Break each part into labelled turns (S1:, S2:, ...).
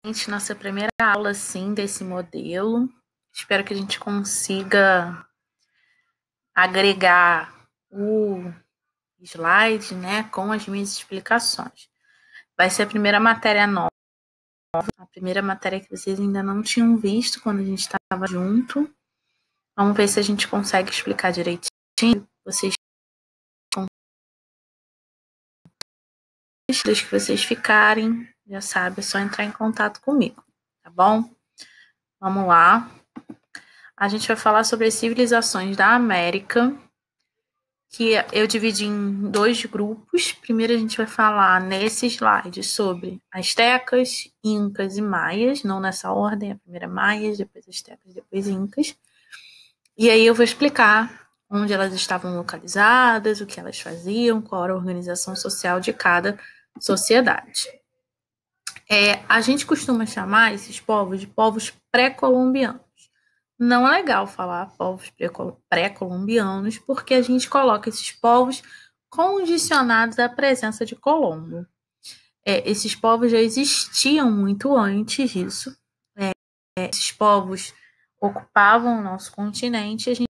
S1: Nossa primeira aula, sim, desse modelo. Espero que a gente consiga agregar o slide, né, com as minhas explicações. Vai ser a primeira matéria nova, a primeira matéria que vocês ainda não tinham visto quando a gente estava junto. Vamos ver se a gente consegue explicar direitinho. Vocês desde que vocês ficarem, já sabe, é só entrar em contato comigo, tá bom? Vamos lá. A gente vai falar sobre as civilizações da América, que eu dividi em dois grupos. Primeiro a gente vai falar nesse slide sobre astecas, incas e maias, não nessa ordem, a primeira maias, depois astecas, depois incas. E aí eu vou explicar onde elas estavam localizadas, o que elas faziam, qual era a organização social de cada sociedade. A gente costuma chamar esses povos de povos pré-colombianos. Não é legal falar povos pré-colombianos, porque a gente coloca esses povos condicionados à presença de Colombo. Esses povos já existiam muito antes disso. Esses povos ocupavam o nosso continente e a gente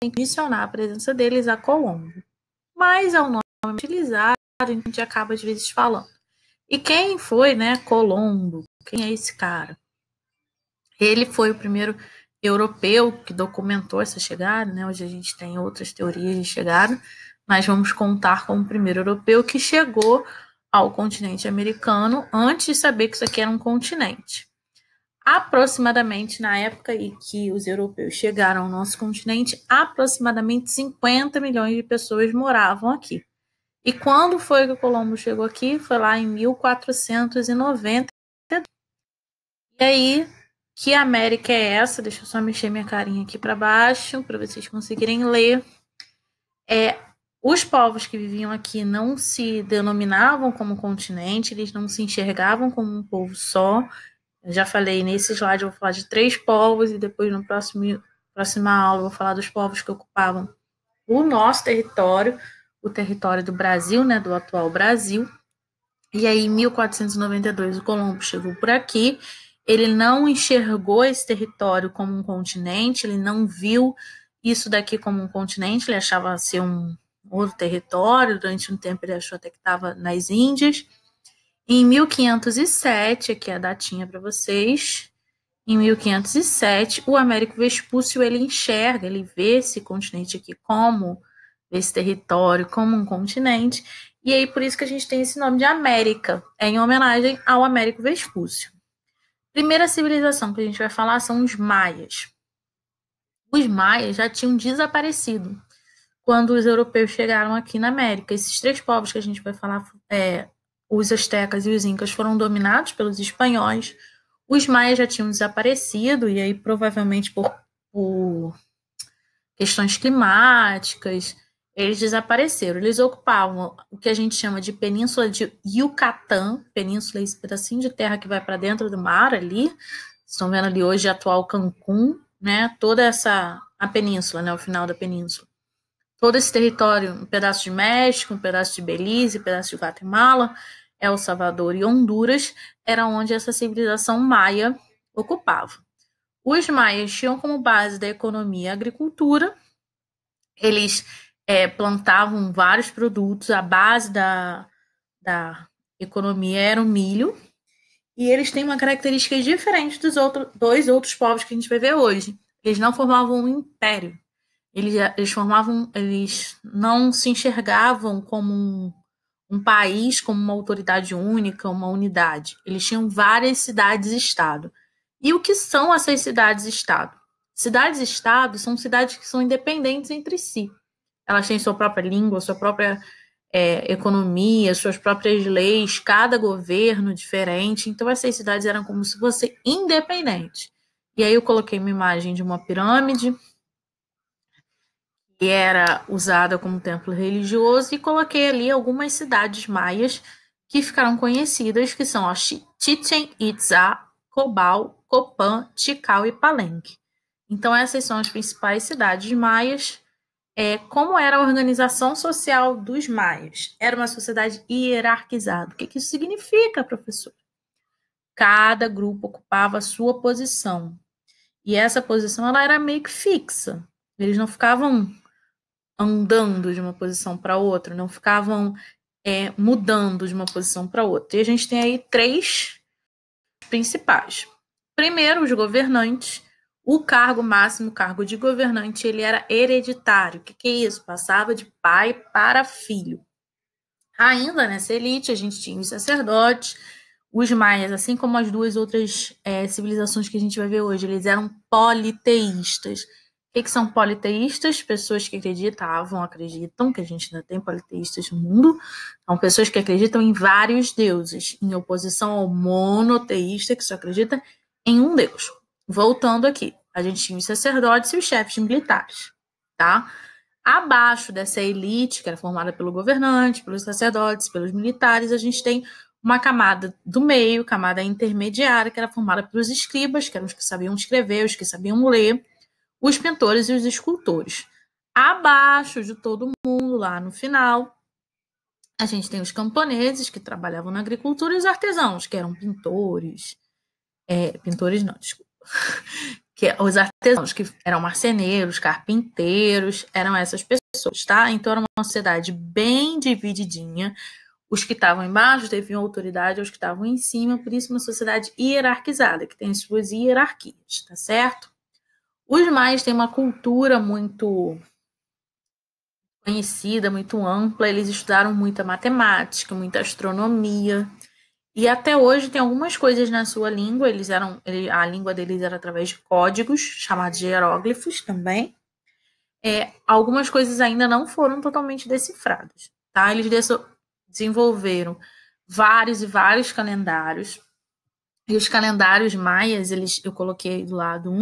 S1: tem que condicionar a presença deles a Colombo. Mas é o nome utilizado, a gente acaba às vezes falando. E quem foi, né, Colombo? Quem é esse cara? Ele foi o primeiro europeu que documentou essa chegada, né? Hoje a gente tem outras teorias de chegada, mas vamos contar como o primeiro europeu que chegou ao continente americano antes de saber que isso aqui era um continente. Aproximadamente, na época em que os europeus chegaram ao nosso continente, aproximadamente 50 milhões de pessoas moravam aqui. E quando foi que o Colombo chegou aqui? Foi lá em 1490. E aí, que América é essa? Deixa eu só mexer minha carinha aqui para baixo, para vocês conseguirem ler. Os povos que viviam aqui não se denominavam como continente, eles não se enxergavam como um povo só. Eu já falei nesse slide, eu vou falar de 3 povos, e depois na próxima aula eu vou falar dos povos que ocupavam o nosso território, o território do Brasil, né, do atual Brasil. E aí, em 1492, o Colombo chegou por aqui. Ele não enxergou esse território como um continente, ele não viu isso daqui como um continente, ele achava ser um outro território. Durante um tempo ele achou até que estava nas Índias. Em 1507, aqui é a datinha para vocês, em 1507, o Américo Vespúcio ele enxerga, ele vê esse continente aqui como, esse território como um continente, e aí por isso que a gente tem esse nome de América, em homenagem ao Américo Vespúcio. Primeira civilização que a gente vai falar são os maias. Os maias já tinham desaparecido quando os europeus chegaram aqui na América. Esses 3 povos que a gente vai falar, os astecas e os incas, foram dominados pelos espanhóis. Os maias já tinham desaparecido, e aí provavelmente por questões climáticas, eles desapareceram. Eles ocupavam o que a gente chama de Península de Yucatán, península, esse pedacinho de terra que vai para dentro do mar ali. Estão vendo ali hoje a atual Cancún, né? Toda a península, né? O final da península. Todo esse território, um pedaço de México, um pedaço de Belize, um pedaço de Guatemala, El Salvador e Honduras, era onde essa civilização maia ocupava. Os maias tinham como base da economia a agricultura. Eles plantavam vários produtos, a base da economia era o milho, e eles têm uma característica diferente dos dois outros povos que a gente vai ver hoje. Eles não formavam um império. Eles não se enxergavam como um país, como uma autoridade única, uma unidade. Eles tinham várias cidades-estado. E o que são essas cidades-estado? Cidades-estado são cidades que são independentes entre si. Elas têm sua própria língua, sua própria economia, suas próprias leis, cada governo diferente. Então, essas cidades eram como se fossem independentes. E aí eu coloquei uma imagem de uma pirâmide, que era usada como templo religioso, e coloquei ali algumas cidades maias que ficaram conhecidas, que são Chichen Itza, Cobal, Copán, Tikal e Palenque. Então essas são as principais cidades maias. Como era a organização social dos maias? Era uma sociedade hierarquizada. O que isso significa, professor? cada grupo ocupava a sua posição. E essa posição ela era meio que fixa. Eles não ficavam andando de uma posição para outra, não ficavam mudando de uma posição para outra. E a gente tem aí 3 principais. Primeiro, os governantes. O cargo máximo, o cargo de governante, ele era hereditário. O que é isso? Passava de pai para filho. Ainda nessa elite, a gente tinha os sacerdotes, os maias, assim como as 2 outras civilizações que a gente vai ver hoje, eles eram politeístas. O que são politeístas? Pessoas que acreditam, que a gente ainda tem politeístas no mundo, são pessoas que acreditam em vários deuses, em oposição ao monoteísta, que só acredita em um deus. Voltando aqui, a gente tinha os sacerdotes e os chefes militares, tá? Abaixo dessa elite, que era formada pelo governante, pelos sacerdotes, pelos militares, a gente tem uma camada do meio, camada intermediária, que era formada pelos escribas, que eram os que sabiam escrever, os que sabiam ler, os pintores e os escultores. Abaixo de todo mundo, lá no final, a gente tem os camponeses, que trabalhavam na agricultura, e os artesãos, que eram pintores. Pintores não, desculpa. Que os artesãos, que eram marceneiros, carpinteiros, eram essas pessoas, tá? Então era uma sociedade bem divididinha. Os que estavam embaixo deviam autoridade aos que estavam em cima, por isso uma sociedade hierarquizada, que tem as suas hierarquias, tá certo? Os maias têm uma cultura muito conhecida, muito ampla, eles estudaram muita matemática, muita astronomia, e até hoje tem algumas coisas na sua língua, a língua deles era através de códigos, chamados de hieróglifos também. Algumas coisas ainda não foram totalmente decifradas, tá? Eles desenvolveram vários e vários calendários, e os calendários maias, eu coloquei do lado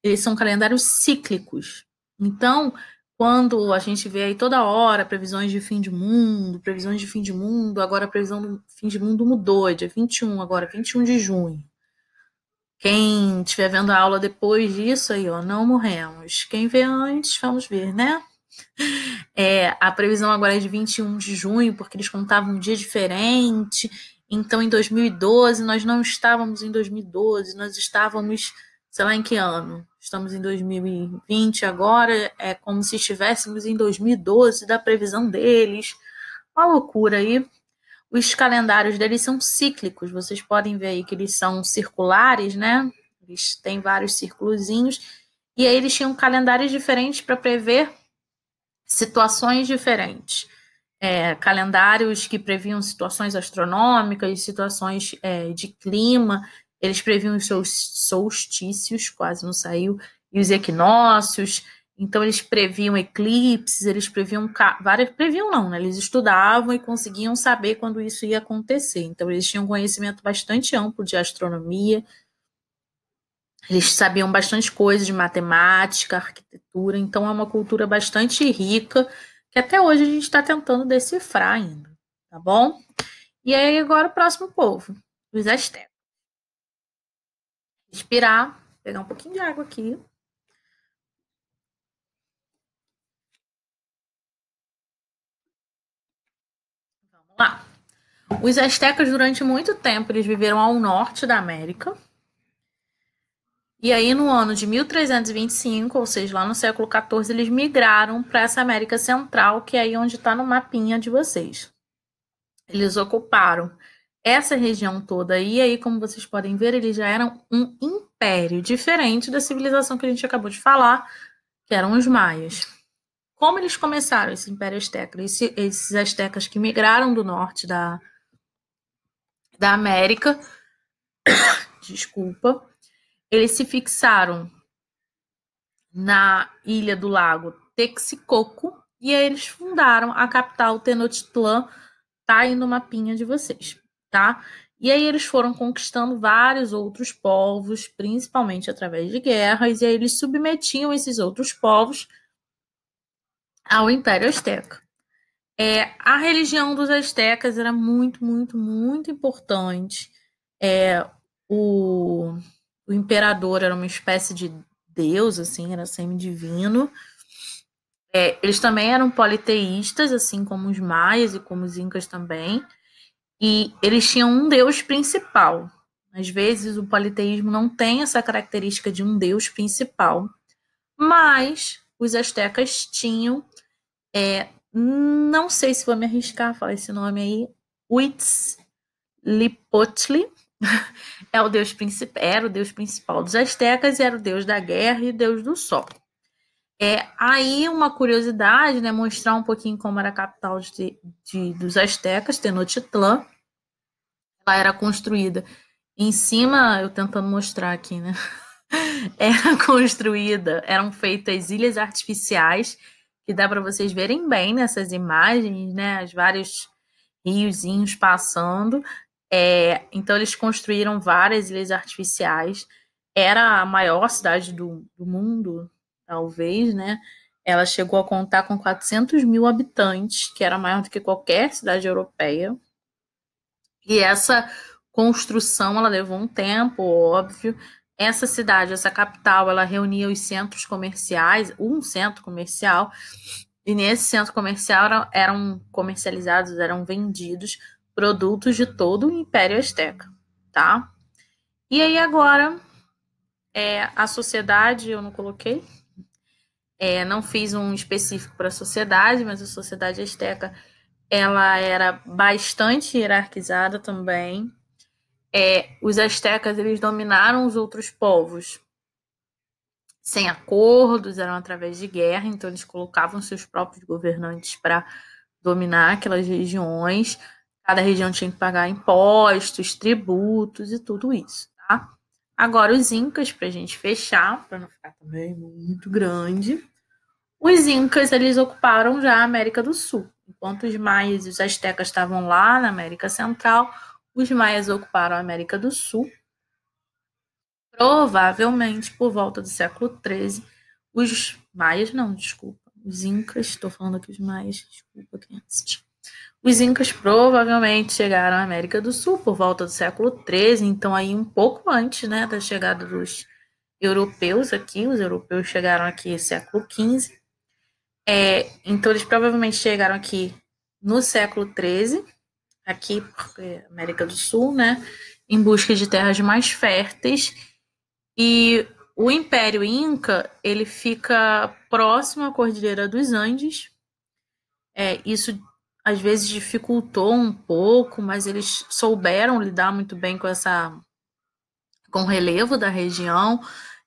S1: eles são calendários cíclicos. Então, quando a gente vê aí toda hora previsões de fim de mundo, agora a previsão do fim de mundo mudou, é dia 21, agora 21 de junho. Quem estiver vendo a aula depois disso aí, ó, não morremos. Quem vê antes, vamos ver, né? A previsão agora é de 21 de junho, porque eles contavam um dia diferente. Então, em 2012, nós não estávamos em 2012, nós estávamos, sei lá em que ano. Estamos em 2020 agora, é como se estivéssemos em 2012 da previsão deles. Uma loucura aí. Os calendários deles são cíclicos, vocês podem ver aí que eles são circulares, né? Eles têm vários círculozinhos, e aí eles tinham calendários diferentes para prever situações diferentes. Calendários que previam situações astronômicas, situações de clima, eles previam os seus solstícios, quase não saiu, e os equinócios. Então, eles previam eclipses, eles previam não, né? Eles estudavam e conseguiam saber quando isso ia acontecer. Então, eles tinham um conhecimento bastante amplo de astronomia, eles sabiam bastante coisa de matemática, arquitetura, então é uma cultura bastante rica, que até hoje a gente está tentando decifrar ainda, tá bom? E aí, agora o próximo povo, os astecas. Respirar, pegar um pouquinho de água aqui. Vamos lá. Os astecas, durante muito tempo, eles viveram ao norte da América. E aí, no ano de 1325, ou seja, lá no século XIV, eles migraram para essa América Central, que é aí onde está no mapinha de vocês. Eles ocuparam essa região toda aí, e aí, como vocês podem ver, eles já eram um império, diferente da civilização que a gente acabou de falar, que eram os maias. Como eles começaram esse Império Azteca? Esses astecas que migraram do norte da América, desculpa, eles se fixaram na ilha do lago Texcoco e aí eles fundaram a capital Tenochtitlan, tá aí no mapinha de vocês, tá? E aí eles foram conquistando vários outros povos, principalmente através de guerras, e aí eles submetiam esses outros povos ao Império Azteca. A religião dos astecas era muito, muito, muito importante. O imperador era uma espécie de deus, assim, era semi-divino. Eles também eram politeístas, assim como os maias e como os incas também. E eles tinham um deus principal, Às vezes o politeísmo não tem essa característica de um deus principal, mas os astecas tinham, não sei se vou me arriscar a falar esse nome aí, Huitzilopochtli, era o deus principal dos astecas e era o deus da guerra e deus do sol. Aí uma curiosidade, né, mostrar um pouquinho como era a capital dos astecas, Tenochtitlan. Ela era construída em cima, eu tentando mostrar aqui, né? Eram feitas ilhas artificiais, que dá para vocês verem bem nessas imagens, né? Os vários riozinhos passando. Então, eles construíram várias ilhas artificiais. Era a maior cidade do mundo, talvez, né? Ela chegou a contar com 400 mil habitantes, que era maior do que qualquer cidade europeia. E essa construção, ela levou um tempo, óbvio. Essa cidade, essa capital, ela reunia os centros comerciais, um centro comercial, e nesse centro comercial eram comercializados, eram vendidos produtos de todo o Império Azteca, tá? E aí agora, a sociedade, eu não coloquei, não fiz um específico para a sociedade, mas a sociedade azteca, ela era bastante hierarquizada também. Os astecas, eles dominaram os outros povos sem acordos, eram através de guerra, então eles colocavam seus próprios governantes para dominar aquelas regiões. Cada região tinha que pagar impostos, tributos e tudo isso, tá? Agora, os incas, para a gente fechar, para não ficar também muito grande, os incas, eles ocuparam já a América do Sul. Enquanto os maias e os astecas estavam lá na América Central, os maias ocuparam a América do Sul. Provavelmente por volta do século XIII, os maias, não, desculpa, os incas, estou falando aqui os maias, desculpa, crianças. Os incas provavelmente chegaram à América do Sul por volta do século XIII, então aí um pouco antes, né, da chegada dos europeus aqui. Os europeus chegaram aqui no século XV. Então eles provavelmente chegaram aqui no século XIII, aqui porque América do Sul, né, em busca de terras mais férteis. E o Império Inca, ele fica próximo à Cordilheira dos Andes. Isso às vezes dificultou um pouco, mas eles souberam lidar muito bem com o relevo da região.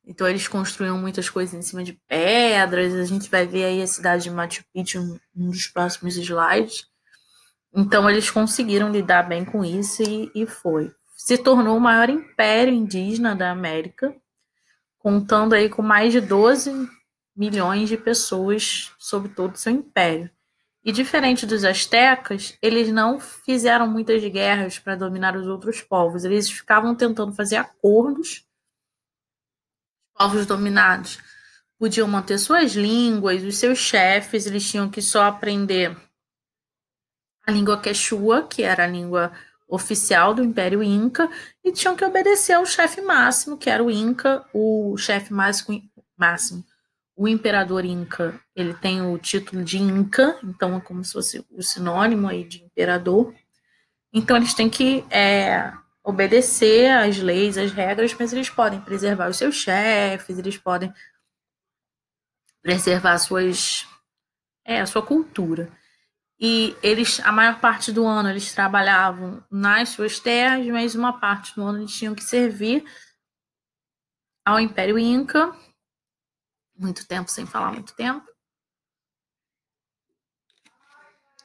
S1: Então eles construíam muitas coisas em cima de pedras. A gente vai ver aí a cidade de Machu Picchu um dos próximos slides. Então eles conseguiram lidar bem com isso e se tornou o maior império indígena da América, contando aí com mais de 12 milhões de pessoas sob todo o seu império. E diferente dos astecas, eles não fizeram muitas guerras para dominar os outros povos. Eles ficavam tentando fazer acordos. Os povos dominados podiam manter suas línguas, os seus chefes, eles tinham que só aprender a língua quechua, que era a língua oficial do Império Inca, e tinham que obedecer ao chefe máximo, que era o Inca, o chefe máximo. O imperador Inca, ele tem o título de Inca, então é como se fosse o sinônimo aí de imperador. Então eles têm que obedecer às leis, às regras, mas eles podem preservar os seus chefes, eles podem preservar a sua cultura. E eles, a maior parte do ano, eles trabalhavam nas suas terras, mas uma parte do ano eles tinham que servir ao Império Inca. Muito tempo sem falar, muito tempo.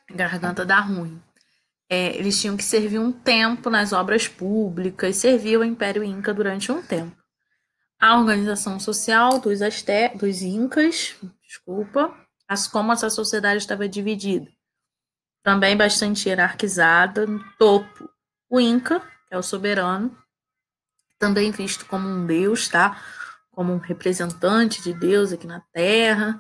S1: Garganta dá ruim. Eles tinham que servir um tempo nas obras públicas, serviu o Império Inca durante um tempo. A organização social dos Incas, como essa sociedade estava dividida. Também bastante hierarquizada. No topo, o Inca, que é o soberano, também visto como um deus, tá? Como um representante de Deus aqui na Terra.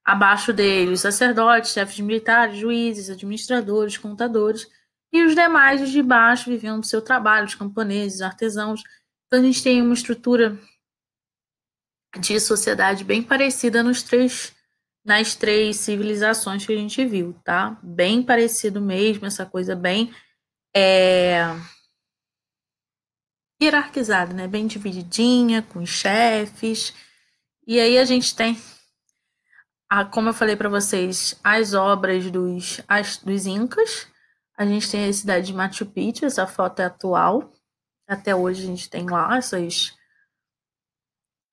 S1: Abaixo dele, os sacerdotes, chefes militares, juízes, administradores, contadores, e os demais de baixo viviam do seu trabalho, os camponeses, artesãos. Então a gente tem uma estrutura de sociedade bem parecida nas três civilizações que a gente viu, tá? Bem parecido mesmo, essa coisa bem hierarquizada, né? Bem divididinha, com chefes. E aí a gente tem, como eu falei para vocês, as obras dos Incas. A gente tem a cidade de Machu Picchu, essa foto é atual. Até hoje a gente tem lá essas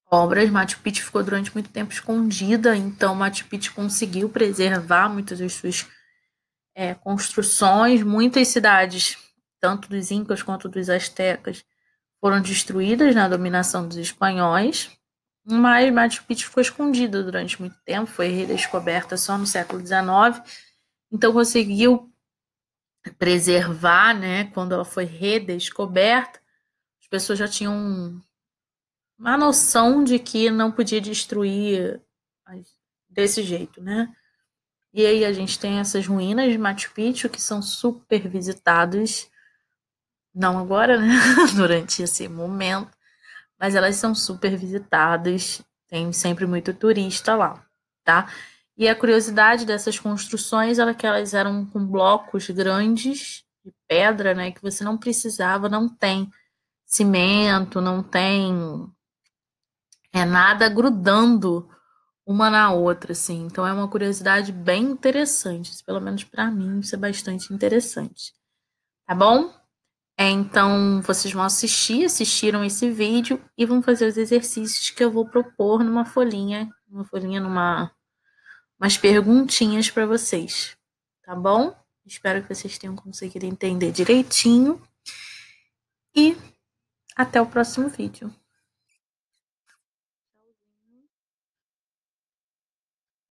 S1: obras. Machu Picchu ficou durante muito tempo escondida, então Machu Picchu conseguiu preservar muitas das suas construções. Muitas cidades, tanto dos Incas quanto dos Astecas, foram destruídas na dominação dos espanhóis, mas Machu Picchu ficou escondida durante muito tempo, foi redescoberta só no século XIX, então conseguiu preservar, né? Quando ela foi redescoberta, as pessoas já tinham uma noção de que não podia destruir desse jeito, né? E aí a gente tem essas ruínas de Machu Picchu que são super visitadas, não agora, né? Durante esse momento, mas elas são super visitadas, tem sempre muito turista lá, tá? E a curiosidade dessas construções era que elas eram com blocos grandes de pedra, né? Que você não precisava, não tem cimento, não tem nada grudando uma na outra, assim. Então é uma curiosidade bem interessante. Pelo menos para mim, isso é bastante interessante. Tá bom? Então vocês vão assistiram esse vídeo e vão fazer os exercícios que eu vou propor numa folhinha, umas perguntinhas para vocês. Tá bom? Espero que vocês tenham conseguido entender direitinho. E até o próximo vídeo.